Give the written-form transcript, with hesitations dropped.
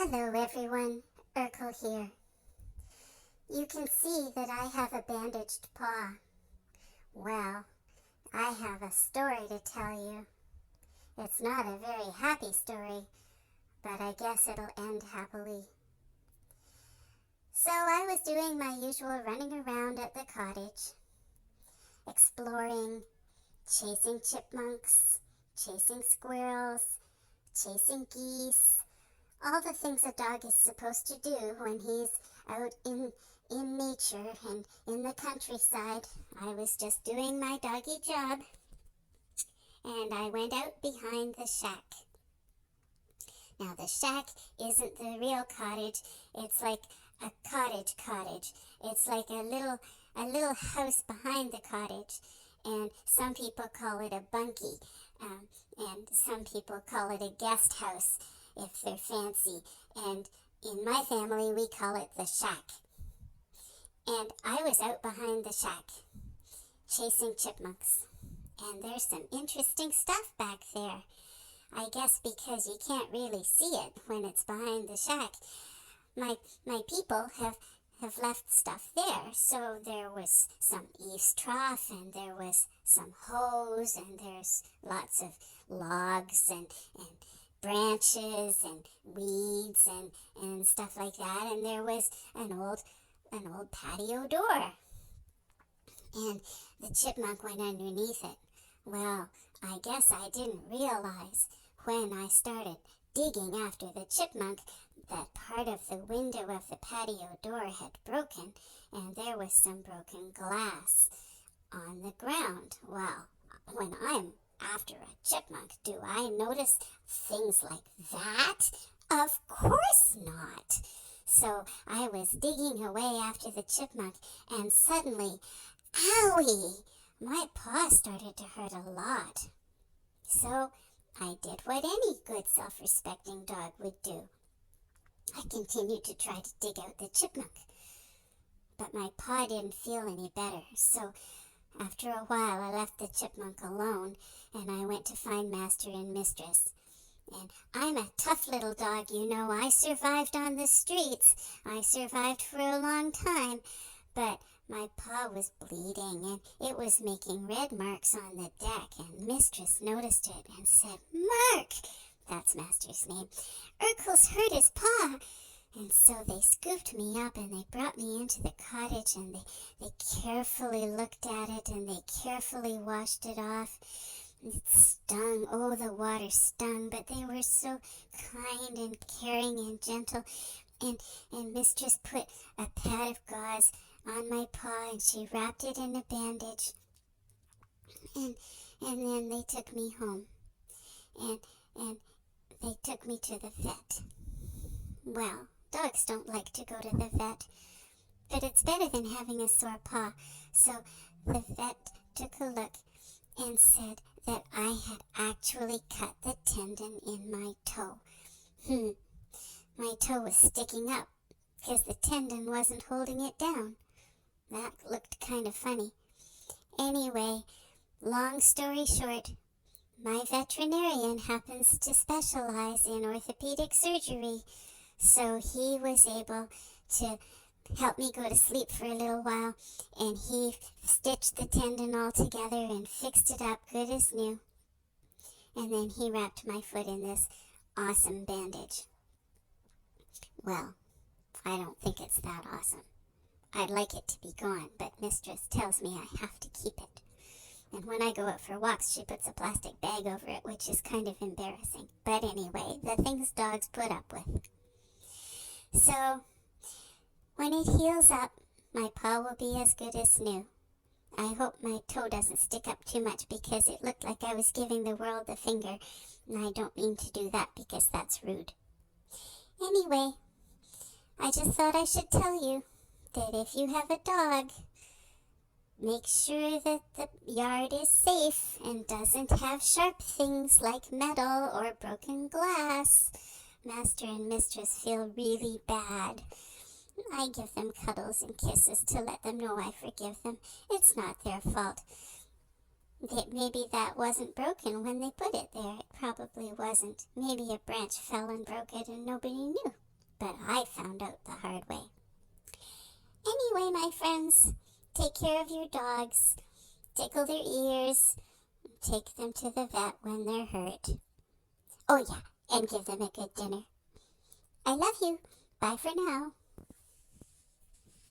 Hello everyone, Urkel here. You can see that I have a bandaged paw. Well, I have a story to tell you. It's not a very happy story, but I guess it'll end happily. So I was doing my usual running around at the cottage, exploring, chasing chipmunks, chasing squirrels, chasing geese, all the things a dog is supposed to do when he's out in nature and in the countryside. I was just doing my doggy job, and I went out behind the shack. Now the shack isn't the real cottage. It's like a cottage. It's like a little house behind the cottage, and some people call it a bunkie, and some people call it a guest house if they're fancy, and in my family we call it the shack. And I was out behind the shack chasing chipmunks, and there's some interesting stuff back there. I guess because you can't really see it when it's behind the shack, my people have left stuff there. So there was some eaves trough, and there was some hose, and there's lots of logs and branches and weeds and stuff like that, and there was an old patio door, and the chipmunk went underneath it. Well, I guess I didn't realize when I started digging after the chipmunk that part of the window of the patio door had broken, and there was some broken glass on the ground. Well, when I'm after a chipmunk, do I notice things like that? Of course not. So I was digging away after the chipmunk, and suddenly, owie! My paw started to hurt a lot. So I did what any good self-respecting dog would do. I continued to try to dig out the chipmunk, but my paw didn't feel any better. So after a while, I left the chipmunk alone, and I went to find Master and Mistress. And I'm a tough little dog, you know. I survived on the streets. I survived for a long time, but my paw was bleeding, and it was making red marks on the deck, and Mistress noticed it and said, "Mark," that's Master's name, "Urkel's hurt his paw." And so they scooped me up, and they brought me into the cottage, and they carefully looked at it, and they carefully washed it off. It stung. Oh, the water stung, but they were so kind and caring and gentle. And Mistress put a pad of gauze on my paw, and she wrapped it in a bandage. And then they took me home. And they took me to the vet. Well, dogs don't like to go to the vet, but it's better than having a sore paw. So the vet took a look and said that I had actually cut the tendon in my toe. My toe was sticking up because the tendon wasn't holding it down. That looked kind of funny. Anyway, long story short, my veterinarian happens to specialize in orthopedic surgery, so he was able to help me go to sleep for a little while, and he stitched the tendon all together and fixed it up good as new. And then he wrapped my foot in this awesome bandage. Well, I don't think it's that awesome. I'd like it to be gone, but Mistress tells me I have to keep it. And when I go out for walks, she puts a plastic bag over it, which is kind of embarrassing. But anyway, the things dogs put up with. So when it heals up, my paw will be as good as new. I hope my toe doesn't stick up too much, because it looked like I was giving the world the finger, and I don't mean to do that because that's rude. Anyway, I just thought I should tell you that if you have a dog, make sure that the yard is safe and doesn't have sharp things like metal or broken glass. Master and Mistress feel really bad. I give them cuddles and kisses to let them know I forgive them. It's not their fault. Maybe that wasn't broken when they put it there. It probably wasn't. Maybe a branch fell and broke it and nobody knew. but I found out the hard way. Anyway, my friends, take care of your dogs. Tickle their ears. Take them to the vet when they're hurt. Oh yeah, and give them a good dinner. I love you. Bye for now.